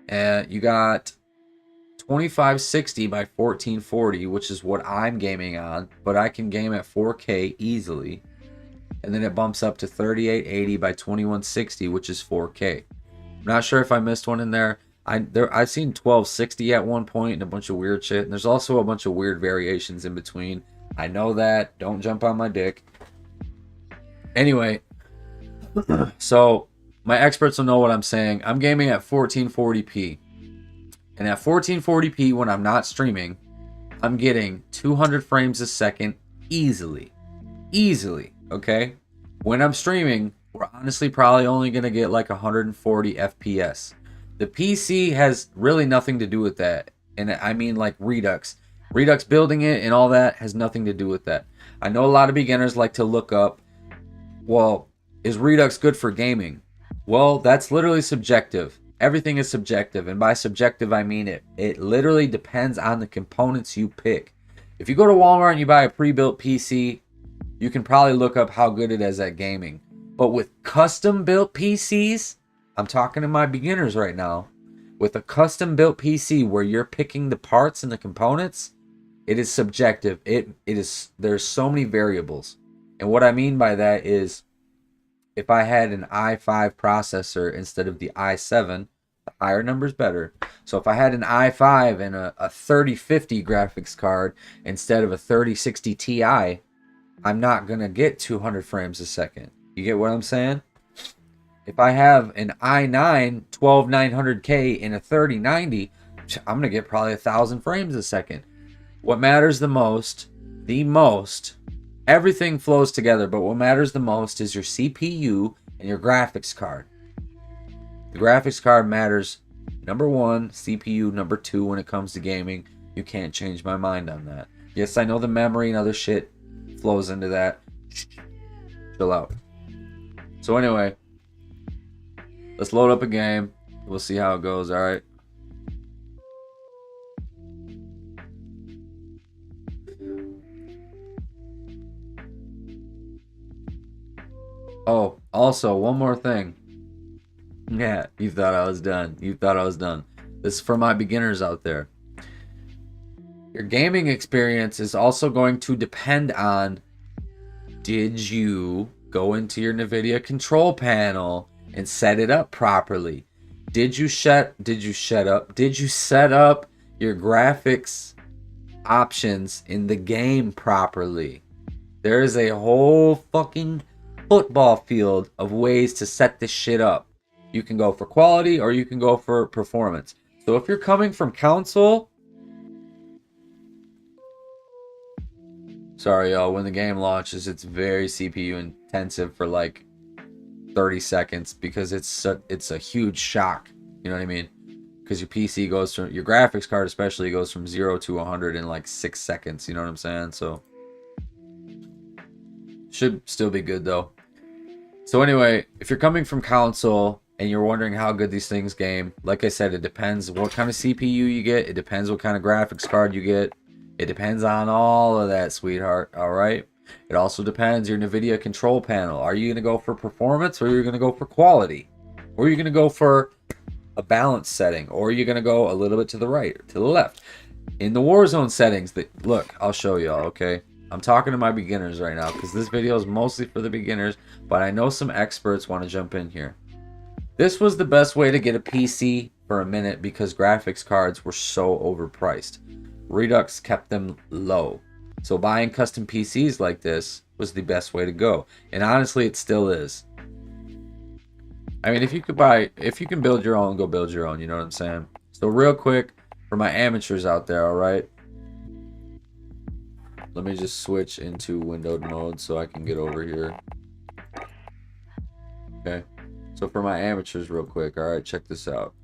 and you got 2560 by 1440, which is what I'm gaming on, but I can game at 4K easily. And then it bumps up to 3880 by 2160, which is 4K. I'm not sure if I missed one in there. I've seen 1260 at one point and a bunch of weird shit. And there's also a bunch of weird variations in between. I know that. Don't jump on my dick. Anyway, so my experts will know what I'm saying. I'm gaming at 1440p. And at 1440p, when I'm not streaming, I'm getting 200 frames a second easily. Easily. Okay, when I'm streaming, we're honestly probably only going to get like 140 FPS. The PC has really nothing to do with that. And I mean like Redux. Redux building it and all that has nothing to do with that. I know a lot of beginners like to look up, well, is Redux good for gaming? Well, that's literally subjective. Everything is subjective. And by subjective, I mean it literally depends on the components you pick. If you go to Walmart and you buy a pre-built PC, you can probably look up how good it is at gaming. But with custom built PCs, I'm talking to my beginners right now. With a custom built PC where you're picking the parts and the components, it is subjective. It is, there's so many variables. And what I mean by that is, if I had an i5 processor instead of the i7, the higher number is better. So if I had an i5 and a 3050 graphics card instead of a 3060 Ti, I'm not going to get 200 frames a second. You get what I'm saying? If I have an i9 12900K in a 3090, I'm gonna get probably 1,000 frames a second. What matters the most, everything flows together, but what matters the most is your CPU and your graphics card. The graphics card matters number one, CPU number two when it comes to gaming. You can't change my mind on that. Yes, I know the memory and other shit flows into that. Chill out. So anyway, let's load up a game. We'll see how it goes, alright? Oh, also, one more thing. Yeah, you thought I was done. You thought I was done. This is for my beginners out there. Your gaming experience is also going to depend on, did you go into your NVIDIA control panel and set it up properly? Did you set up your graphics options in the game properly? There is a whole fucking football field of ways to set this shit up. You can go for quality or you can go for performance. So if you're coming from console, sorry y'all, when the game launches, it's very CPU intensive for like 30 seconds because it's a huge shock. You know what I mean? Because your PC goes from, your graphics card especially goes from 0 to 100 in like 6 seconds. You know what I'm saying? So should still be good though. So anyway, if you're coming from console and you're wondering how good these things game, like I said, it depends what kind of CPU you get. It depends what kind of graphics card you get. It depends on all of that, sweetheart. All right. It also depends your NVIDIA control panel. Are you going to go for performance or are you going to go for quality? Or are you going to go for a balance setting? Or are you going to go a little bit to the right or to the left? In the Warzone settings, look, I'll show y'all, okay? I'm talking to my beginners right now because this video is mostly for the beginners, but I know some experts want to jump in here. This was the best way to get a PC for a minute because graphics cards were so overpriced. Redux kept them low. So buying custom PCs like this was the best way to go. And honestly, it still is. I mean, if you can build your own, go build your own, you know what I'm saying? So real quick, for my amateurs out there, all right? Let me just switch into windowed mode so I can get over here. Okay. So for my amateurs real quick, all right, check this out.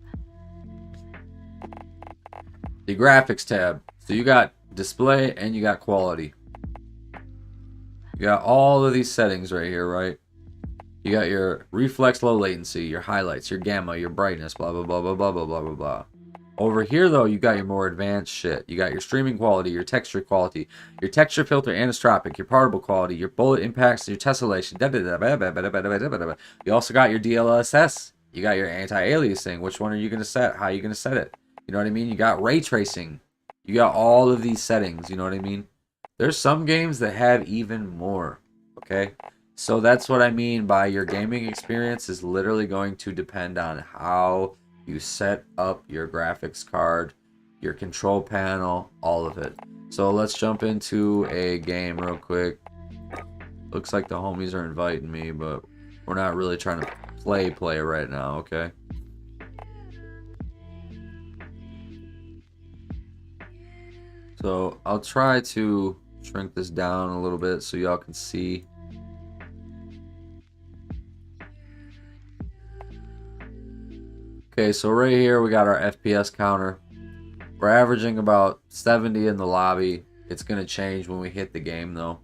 The graphics tab. So you got display and you got quality. You got all of these settings right here, right? You got your reflex low latency, your highlights, your gamma, your brightness, blah, blah, blah, blah, blah, blah, blah, blah, blah. Over here, though, you got your more advanced shit. You got your streaming quality, your texture quality, your texture filter anisotropic, your particle quality, your bullet impacts, your tessellation. You also got your DLSS. You got your anti-aliasing. Which one are you going to set? How are you going to set it? You know what I mean? You got ray tracing. You got all of these settings. You know what I mean? There's some games that have even more. Okay? So that's what I mean by your gaming experience is literally going to depend on how you set up your graphics card, your control panel, all of it. So let's jump into a game real quick. Looks like the homies are inviting me, but we're not really trying to play right now, okay? So I'll try to shrink this down a little bit so y'all can see. Okay, so right here we got our FPS counter. We're averaging about 70 in the lobby. It's going to change when we hit the game though.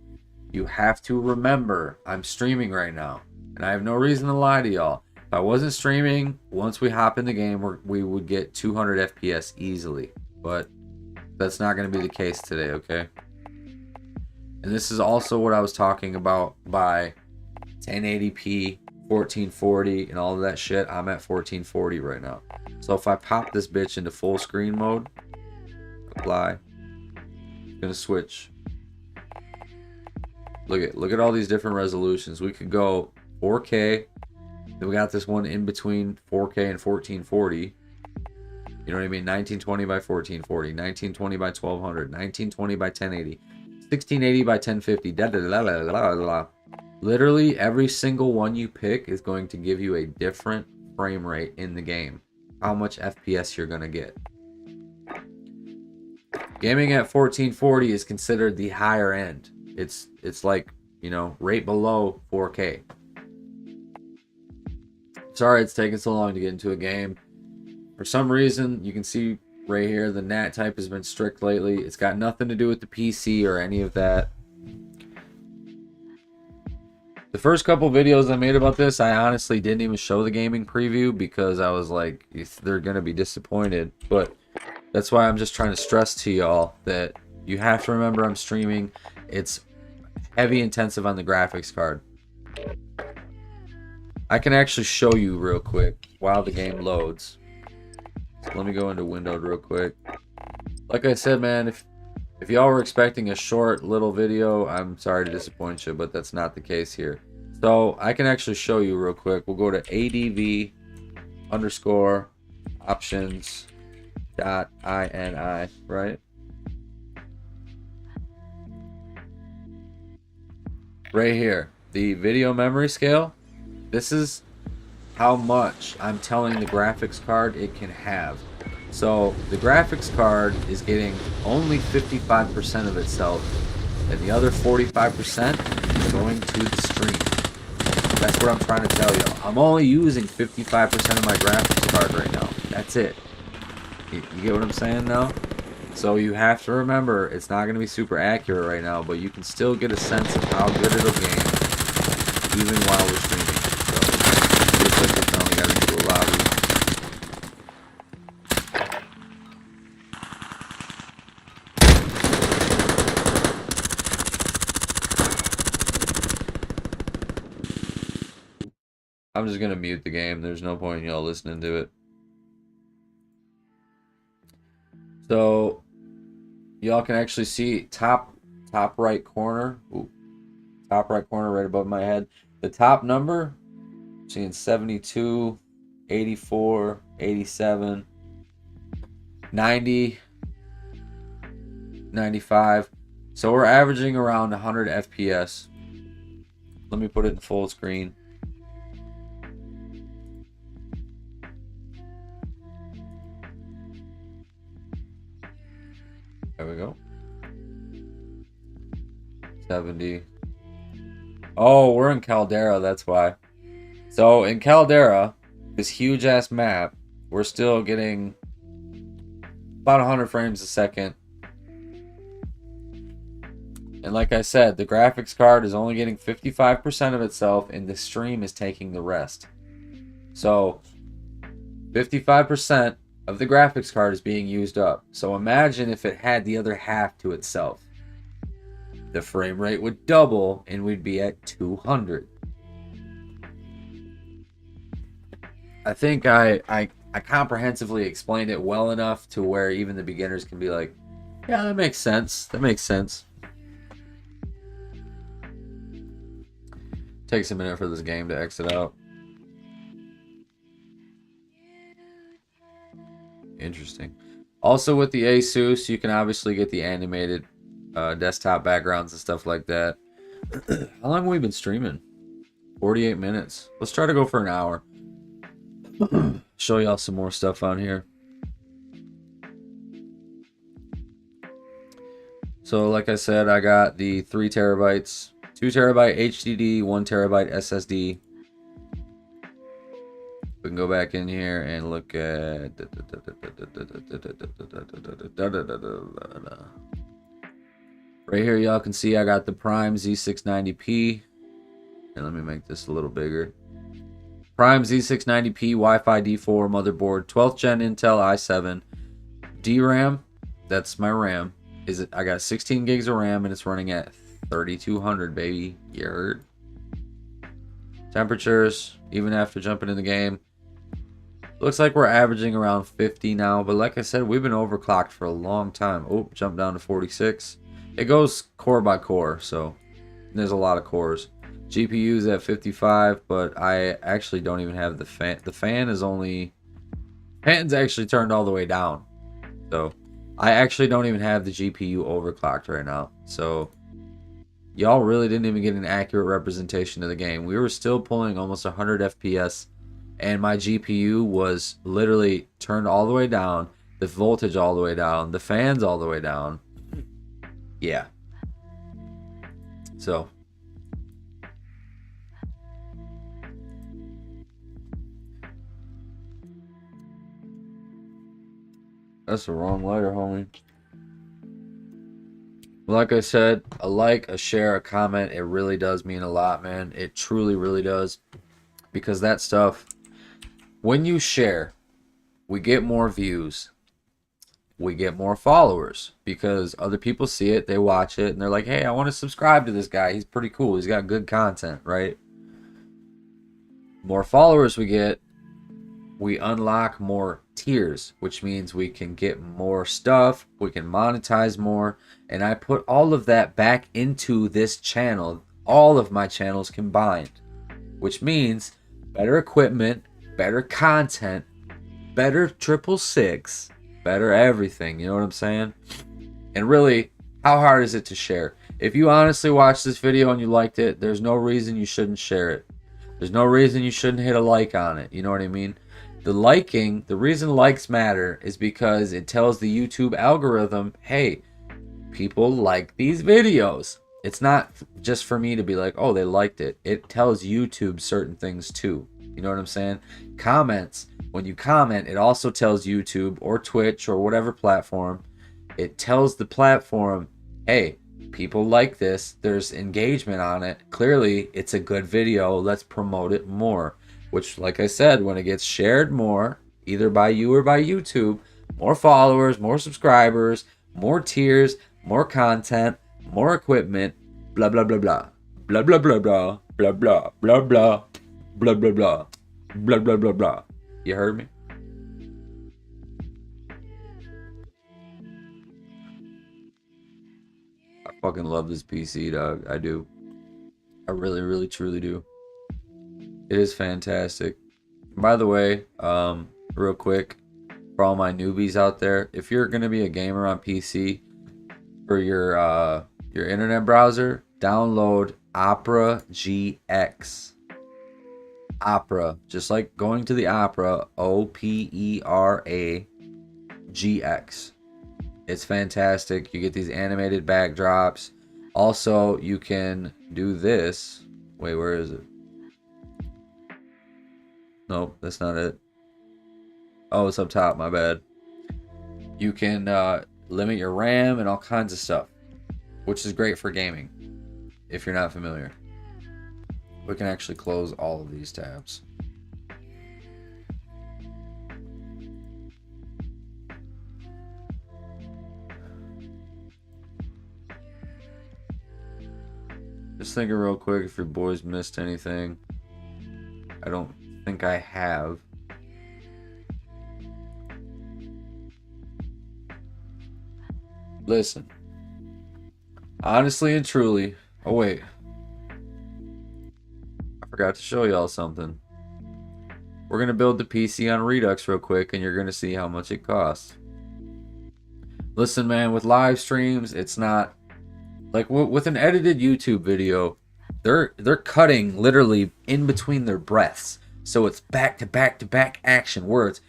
You have to remember, I'm streaming right now. And I have no reason to lie to y'all. If I wasn't streaming, once we hop in the game, we would get 200 FPS easily. But that's not going to be the case today, okay? And this is also what I was talking about by 1080p. 1440 and all of that shit. I'm at 1440 right now. So if I pop this bitch into full screen mode, apply, it's gonna switch. Look at all these different resolutions. We could go 4K. Then we got this one in between 4K and 1440. You know what I mean? 1920 by 1440, 1920 by 1200, 1920 by 1080, 1680 by 1050. Da, da, da, da, da, da, da. Literally every single one you pick is going to give you a different frame rate in the game. How much FPS you're going to get. Gaming at 1440 is considered the higher end. It's like, you know, right below 4K. Sorry it's taking so long to get into a game. For some reason, you can see right here, the NAT type has been strict lately. It's got nothing to do with the PC or any of that. The first couple videos I made about this, I honestly didn't even show the gaming preview because I was like, they're going to be disappointed. But that's why I'm just trying to stress to y'all that you have to remember I'm streaming. It's heavy intensive on the graphics card. I can actually show you real quick while the game loads. So let me go into windowed real quick. Like I said, man, if y'all were expecting a short little video, I'm sorry to disappoint you, but that's not the case here. So I can actually show you real quick. We'll go to ADV_options.ini, right? Right here, the video memory scale. This is how much I'm telling the graphics card it can have. So the graphics card is getting only 55% of itself, and the other 45% is going to the stream. That's what I'm trying to tell you. I'm only using 55% of my graphics card right now. That's it. You get what I'm saying now? So you have to remember, it's not going to be super accurate right now, but you can still get a sense of how good it'll game even while we're streaming. So, looks like we finally got into a lobby. I'm just going to mute the game. There's no point in y'all listening to it. So, y'all can actually see top right corner. Ooh, top right corner right above my head. The top number, seeing 72, 84, 87, 90, 95. So we're averaging around 100 FPS. Let me put it in full screen. There we go. 70. Oh, we're in Caldera, that's why. So in Caldera, this huge ass map, we're still getting about 100 frames a second. And like I said, the graphics card is only getting 55% of itself, and the stream is taking the rest. So 55% of the graphics card is being used up. So imagine if it had the other half to itself. The frame rate would double and we'd be at 200. I think I comprehensively explained it well enough to where even the beginners can be like, yeah, that makes sense. That makes sense. Takes a minute for this game to exit out. Interesting. Also with the ASUS, you can obviously get the animated desktop backgrounds and stuff like that. How long have we been streaming? 48 minutes. Let's try to go for an hour. Show y'all some more stuff on here. So like I said, I got the 3 terabytes, 2 terabyte HDD, 1 terabyte SSD. We can go back in here and look at right here. Y'all can see I got the Prime Z690P, and let me make this a little bigger. Prime Z690P Wi-Fi D4 motherboard, 12th gen Intel i7, DRAM. That's my RAM. I got 16 gigs of RAM and it's running at 3200, baby. You heard? Temperatures, even after jumping in the game, looks like we're averaging around 50 now, but like I said, we've been overclocked for a long time. Oh, jumped down to 46. It goes core by core, so there's a lot of cores. GPU's at 55, but I actually don't even have the fan. The fan's actually turned all the way down, so I actually don't even have the GPU overclocked right now. So y'all really didn't even get an accurate representation of the game. We were still pulling almost 100 FPS, and my GPU was literally turned all the way down, the voltage all the way down, the fans all the way down. Yeah. So that's the wrong lighter, homie. Like I said, a like, a share, a comment, it really does mean a lot, man. It truly, really does. Because that stuff, when you share, we get more views. We get more followers. Because other people see it, they watch it, and they're like, hey, I want to subscribe to this guy. He's pretty cool. He's got good content, right? More followers we get, we unlock more tiers, which means we can get more stuff, we can monetize more, and I put all of that back into this channel, all of my channels combined, which means better equipment, better content, better 666, better everything, you know what I'm saying? And really, how hard is it to share? If you honestly watched this video and you liked it, there's no reason you shouldn't share it. There's no reason you shouldn't hit a like on it, you know what I mean? The liking, the reason likes matter is because it tells the YouTube algorithm, hey, people like these videos. It's not just for me to be like, oh, they liked it. It tells YouTube certain things too. You know what I'm saying? Comments. When you comment, it also tells YouTube or Twitch or whatever platform. It tells the platform, hey, people like this. There's engagement on it. Clearly, it's a good video. Let's promote it more. Which, like I said, when it gets shared more, either by you or by YouTube, more followers, more subscribers, more tiers, more content, more equipment, blah, blah, blah, blah. Blah, blah, blah, blah. Blah, blah, blah, blah. Blah, blah, blah. Blah, blah, blah, blah. You heard me? I fucking love this PC, dog. I do. I really, really, truly do. It is fantastic. By the way, real quick, for all my newbies out there, if you're gonna be a gamer on PC, for your internet browser, download Opera GX. Opera, just like going to the opera, OPERA GX. It's fantastic. You get these animated backdrops. Also, you can do this. Wait, where is it? Nope, that's not it. Oh, it's up top, my bad. You can limit your RAM and all kinds of stuff, which is great for gaming, if you're not familiar. We can actually close all of these tabs. Just thinking real quick if your boys missed anything. I don't think I have. Listen, honestly and truly, oh wait, I forgot to show y'all something. We're gonna build the PC on Redux real quick and you're gonna see how much it costs. Listen, man, with live streams, it's not like with an edited YouTube video, they're cutting literally in between their breaths. So it's back to back to back action words.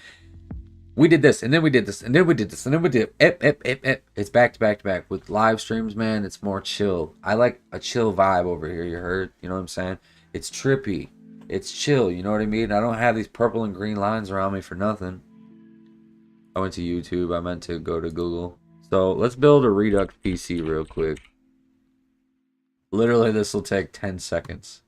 We did this, and then we did this, and then we did this, and then we did it. It's back to back to back. With live streams, man, it's more chill. I like a chill vibe over here, you heard? You know what I'm saying? It's trippy. It's chill, you know what I mean? I don't have these purple and green lines around me for nothing. I went to YouTube. I meant to go to Google. So let's build a Redux PC real quick. Literally, this will take 10 seconds.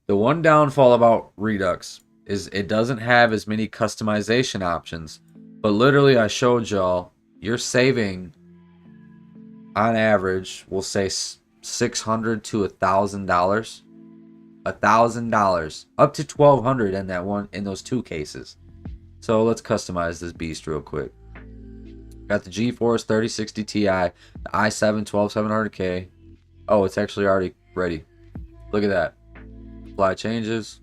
The one downfall about Redux is it doesn't have as many customization options. But literally, I showed y'all, you're saving, on average, we'll say $600 to $1,000. $1,000. Up to $1,200 in those two cases. So let's customize this beast real quick. Got the GeForce 3060 Ti, the i7 12700K. Oh, it's actually already ready. Look at that. Apply changes.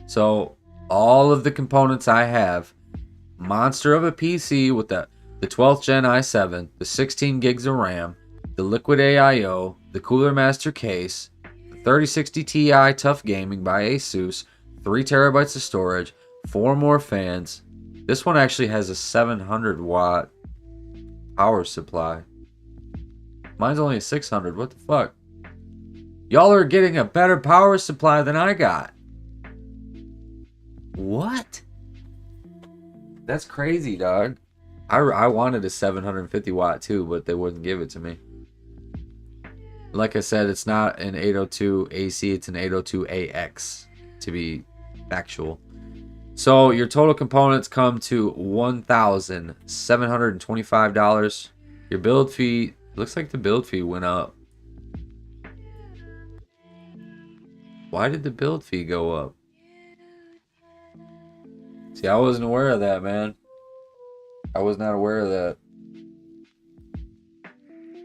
So all of the components I have, monster of a PC with the 12th gen i7, the 16 gigs of RAM, the Liquid AIO, the Cooler Master case, the 3060 Ti Tough Gaming by ASUS, 3 terabytes of storage, 4 more fans, This one actually has a 700 watt power supply. Mine's only a 600. What the fuck? Y'all are getting a better power supply than I got. What? That's crazy, dog. I wanted a 750 watt too, but they wouldn't give it to me. Like I said, it's not an 802 AC, it's an 802 AX to be factual. So your total components come to $1,725. Your build fee, looks like the build fee went up. Why did the build fee go up? See, I wasn't aware of that, man. I was not aware of that.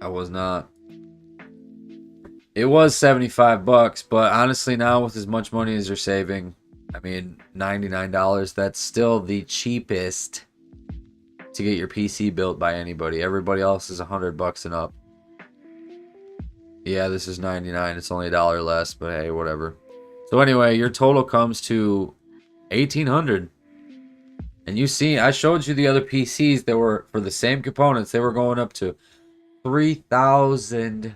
I was not. It was 75 bucks, but honestly now with as much money as you're saving, I mean, $99, that's still the cheapest to get your PC built by anybody. Everybody else is 100 bucks and up. Yeah, this is 99. It's only $1 less, but hey, whatever. So anyway, your total comes to 1,800. And you see, I showed you the other PCs that were for the same components. They were going up to $3,000,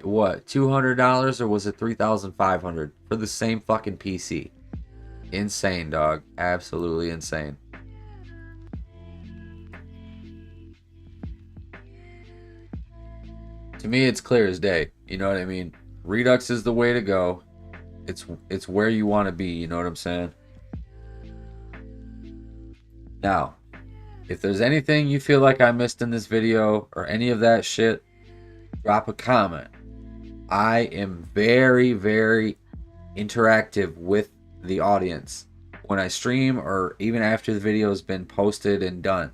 what, $200, or was it $3,500 for the same fucking PC? Insane, dog. Absolutely insane. To me, it's clear as day. You know what I mean? Redux is the way to go. It's where you want to be. You know what I'm saying? Now, if there's anything you feel like I missed in this video or any of that shit, drop a comment. I am very, very interactive with the audience when I stream or even after the video has been posted and done.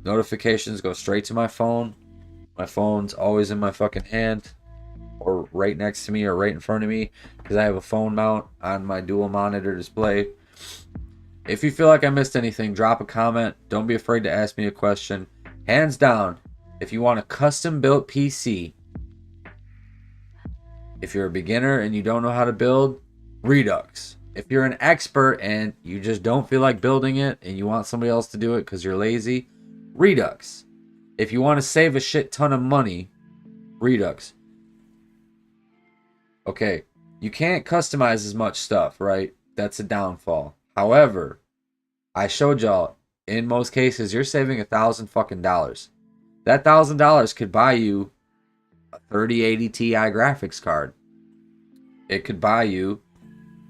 Notifications go straight to my phone. My phone's always in my fucking hand or right next to me or right in front of me because I have a phone mount on my dual monitor display. If you feel like I missed anything, drop a comment. Don't be afraid to ask me a question. Hands down, if you want a custom built PC, if you're a beginner and you don't know how to build, Redux. If you're an expert and you just don't feel like building it and you want somebody else to do it because you're lazy, Redux. If you want to save a shit ton of money, Redux. Okay, you can't customize as much stuff, right? That's a downfall. However, I showed y'all, in most cases, you're saving $1,000 fucking dollars. That $1,000 could buy you a 3080 Ti graphics card. It could buy you,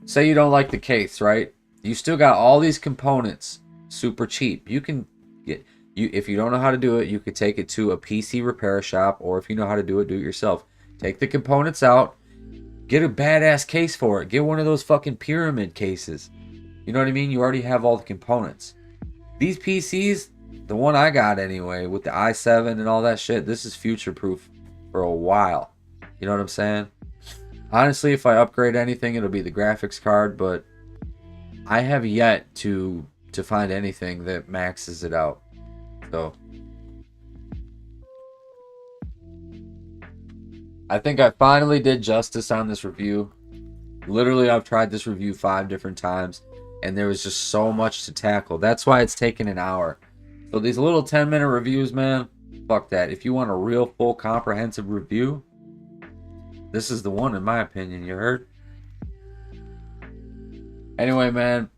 say you don't like the case, right? You still got all these components, super cheap. You can get, if you don't know how to do it, you could take it to a PC repair shop, or if you know how to do it yourself. Take the components out, get a badass case for it. Get one of those fucking pyramid cases. You know what I mean? You already have all the components. These PCs, the one I got anyway, with the i7 and all that shit, this is future-proof for a while. You know what I'm saying? Honestly, if I upgrade anything, it'll be the graphics card, but I have yet to find anything that maxes it out. So I think I finally did justice on this review. Literally, I've tried this review 5 different times, and there was just so much to tackle. That's why it's taken an hour. So these little 10-minute reviews, man, fuck that. If you want a real full comprehensive review, this is the one, in my opinion. You heard? Anyway, man,